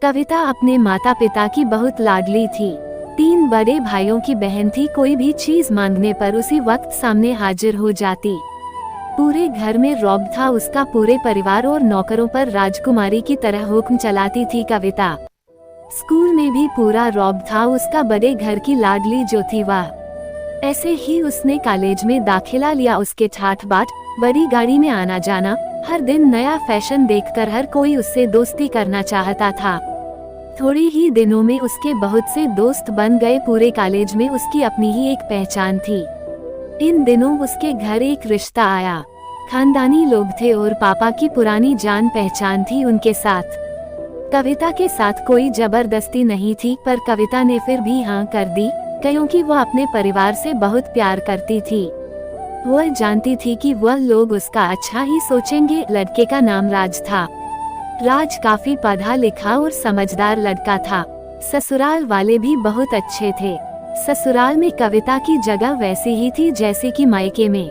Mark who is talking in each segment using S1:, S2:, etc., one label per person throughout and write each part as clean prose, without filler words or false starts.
S1: कविता अपने माता पिता की बहुत लाडली थी। 3 बड़े भाइयों की बहन थी। कोई भी चीज मांगने पर उसी वक्त सामने हाजिर हो जाती। पूरे घर में रौब था उसका। पूरे परिवार और नौकरों पर राजकुमारी की तरह हुक्म चलाती थी कविता। स्कूल में भी पूरा रौब था उसका। बड़े घर की लाडली जो थी वह। ऐसे ही उसने कॉलेज में दाखिला लिया। उसके ठाठ बाट, बड़ी गाड़ी में आना जाना, हर दिन नया फैशन देखकर हर कोई उससे दोस्ती करना चाहता था। थोड़े ही दिनों में उसके बहुत से दोस्त बन गए। पूरे कॉलेज में उसकी अपनी ही एक पहचान थी। इन दिनों उसके घर एक रिश्ता आया। खानदानी लोग थे और पापा की पुरानी जान पहचान थी उनके साथ। कविता के साथ कोई जबरदस्ती नहीं थी, पर कविता ने फिर भी हाँ कर दी, क्योंकि वह अपने परिवार से बहुत प्यार करती थी। वह जानती थी कि वह लोग उसका अच्छा ही सोचेंगे। लड़के का नाम राज था। राज काफी पढ़ा लिखा और समझदार लड़का था। ससुराल वाले भी बहुत अच्छे थे। ससुराल में कविता की जगह वैसी ही थी जैसे कि मायके में।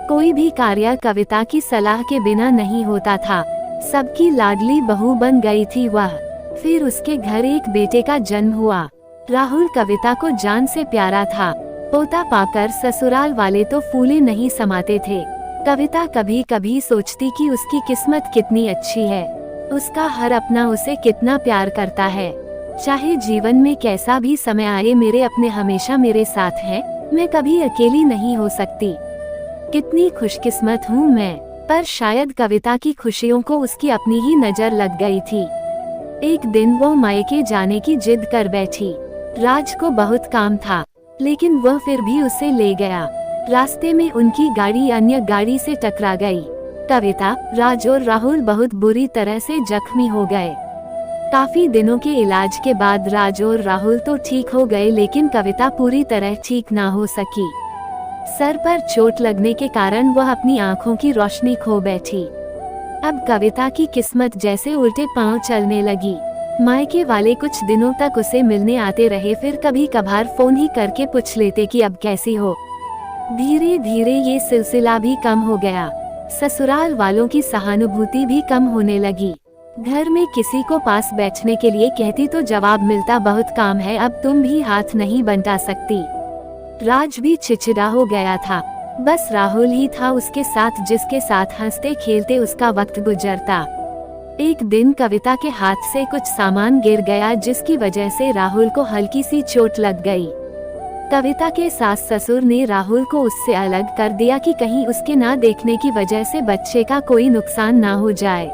S1: कोई भी कार्य कविता की सलाह के बिना नहीं होता था। सबकी लाडली बहू बन गई थी वह। फिर उसके घर एक बेटे का जन्म हुआ। राहुल कविता को जान से प्यारा था। पोता पाकर ससुराल वाले तो फूले नहीं समाते थे। कविता कभी कभी सोचती कि उसकी किस्मत कितनी अच्छी है। उसका हर अपना उसे कितना प्यार करता है। चाहे जीवन में कैसा भी समय आए, मेरे अपने हमेशा मेरे साथ हैं। मैं कभी अकेली नहीं हो सकती। कितनी खुशकिस्मत हूँ मैं। पर शायद कविता की खुशियों को उसकी अपनी ही नजर लग गई थी। एक दिन वो मायके जाने की जिद कर बैठी। राज को बहुत काम था, लेकिन वह फिर भी उसे ले गया। रास्ते में उनकी गाड़ी अन्य गाड़ी से टकरा गई। कविता, राज और राहुल बहुत बुरी तरह से जख्मी हो गए। काफी दिनों के इलाज के बाद राज और राहुल तो ठीक हो गए, लेकिन कविता पूरी तरह ठीक ना हो सकी। सर पर चोट लगने के कारण वह अपनी आंखों की रोशनी खो बैठी। अब कविता की किस्मत जैसे उल्टे पांव चलने लगी। मायके वाले कुछ दिनों तक उसे मिलने आते रहे, फिर कभी कभार फोन ही करके पूछ लेते कि अब कैसी हो। धीरे धीरे ये सिलसिला भी कम हो गया। ससुराल वालों की सहानुभूति भी कम होने लगी। घर में किसी को पास बैठने के लिए कहती तो जवाब मिलता, बहुत काम है, अब तुम भी हाथ नहीं बंटा सकती। राज भी चिड़चिड़ा हो गया था। बस राहुल ही था उसके साथ, जिसके साथ हंसते खेलते उसका वक्त गुजरता। एक दिन कविता के हाथ से कुछ सामान गिर गया, जिसकी वजह से राहुल को हल्की सी चोट लग गई। कविता के सास ससुर ने राहुल को उससे अलग कर दिया कि कहीं उसके ना देखने की वजह से बच्चे का कोई नुकसान ना हो जाए।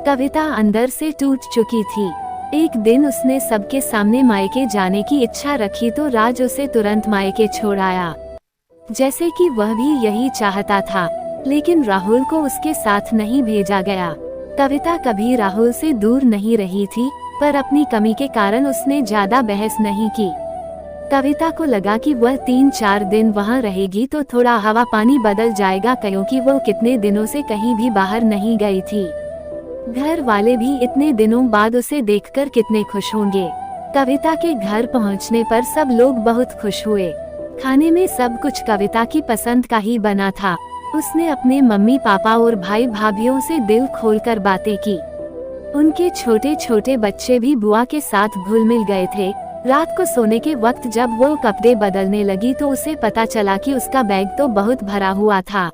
S1: कविता अंदर से टूट चुकी थी। एक दिन उसने सबके सामने मायके जाने की इच्छा रखी तो राज उसे तुरंत मायके छोड़ आया, जैसे कि वह भी यही चाहता था। लेकिन राहुल को उसके साथ नहीं भेजा गया। कविता कभी राहुल से दूर नहीं रही थी, पर अपनी कमी के कारण उसने ज्यादा बहस नहीं की। कविता को लगा कि वह 3-4 दिन वहाँ रहेगी तो थोड़ा हवा पानी बदल जाएगा, क्योंकि वो कितने दिनों से कहीं भी बाहर नहीं गई थी। घर वाले भी इतने दिनों बाद उसे देखकर कितने खुश होंगे। कविता के घर पहुँचने पर सब लोग बहुत खुश हुए। खाने में सब कुछ कविता की पसंद का ही बना था। उसने अपने मम्मी पापा और भाई भाभीयों से दिल खोलकर बातें की। उनके छोटे छोटे बच्चे भी बुआ के साथ घुल मिल गए थे। रात को सोने के वक्त जब वो कपड़े बदलने लगी तो उसे पता चला कि उसका बैग तो बहुत भरा हुआ था।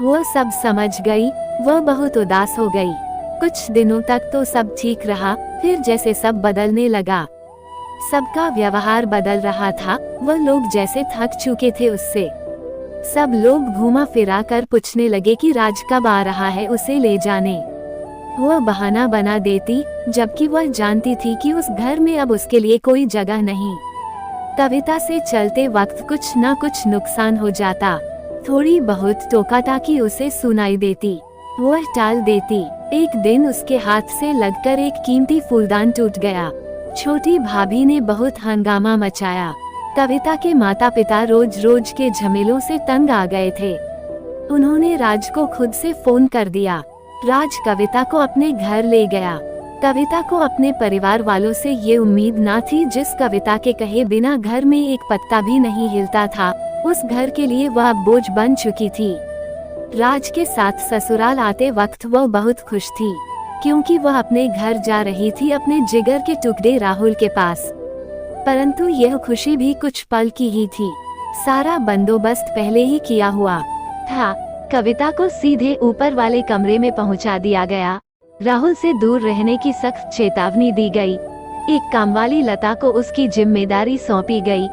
S1: वो सब समझ गई। वह बहुत उदास हो गई। कुछ दिनों तक तो सब ठीक रहा, फिर जैसे सब बदलने लगा। सबका व्यवहार बदल रहा था। वह लोग जैसे थक चुके थे उससे। सब लोग घूमा फिरा कर पूछने लगे कि राज कब आ रहा है, उसे ले जाने। वह बहाना बना देती, जबकि वह जानती थी कि उस घर में अब उसके लिए कोई जगह नहीं। कविता से चलते वक्त कुछ न कुछ नुकसान हो जाता। थोड़ी बहुत टोका-टाकी उसे सुनाई देती, वह टाल देती। एक दिन उसके हाथ से लगकर एक कीमती फूलदान टूट गया। छोटी भाभी ने बहुत हंगामा मचाया। कविता के माता पिता रोज रोज के झमेलों से तंग आ गए थे। उन्होंने राज को खुद से फोन कर दिया। राज कविता को अपने घर ले गया। कविता को अपने परिवार वालों से ये उम्मीद ना थी। जिस कविता के कहे बिना घर में एक पत्ता भी नहीं हिलता था, उस घर के लिए वह बोझ बन चुकी थी। राज के साथ ससुराल आते वक्त वो बहुत खुश थी, क्योंकि वह अपने घर जा रही थी अपने जिगर के टुकड़े राहुल के पास। परंतु यह खुशी भी कुछ पल की ही थी। सारा बंदोबस्त पहले ही किया हुआ था। कविता को सीधे ऊपर वाले कमरे में पहुंचा दिया गया। राहुल से दूर रहने की सख्त चेतावनी दी गई। एक कामवाली लता को उसकी जिम्मेदारी सौंपी गई,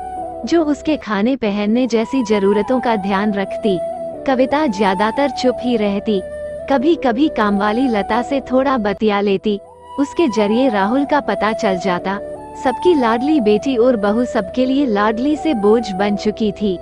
S1: जो उसके खाने पहनने जैसी जरूरतों का ध्यान रखती। कविता ज्यादातर चुप ही रहती। कभी कभी कामवाली लता से थोड़ा बतिया लेती। उसके जरिए राहुल का पता चल जाता। सबकी लाडली बेटी और बहू सबके लिए लाडली से बोझ बन चुकी थी।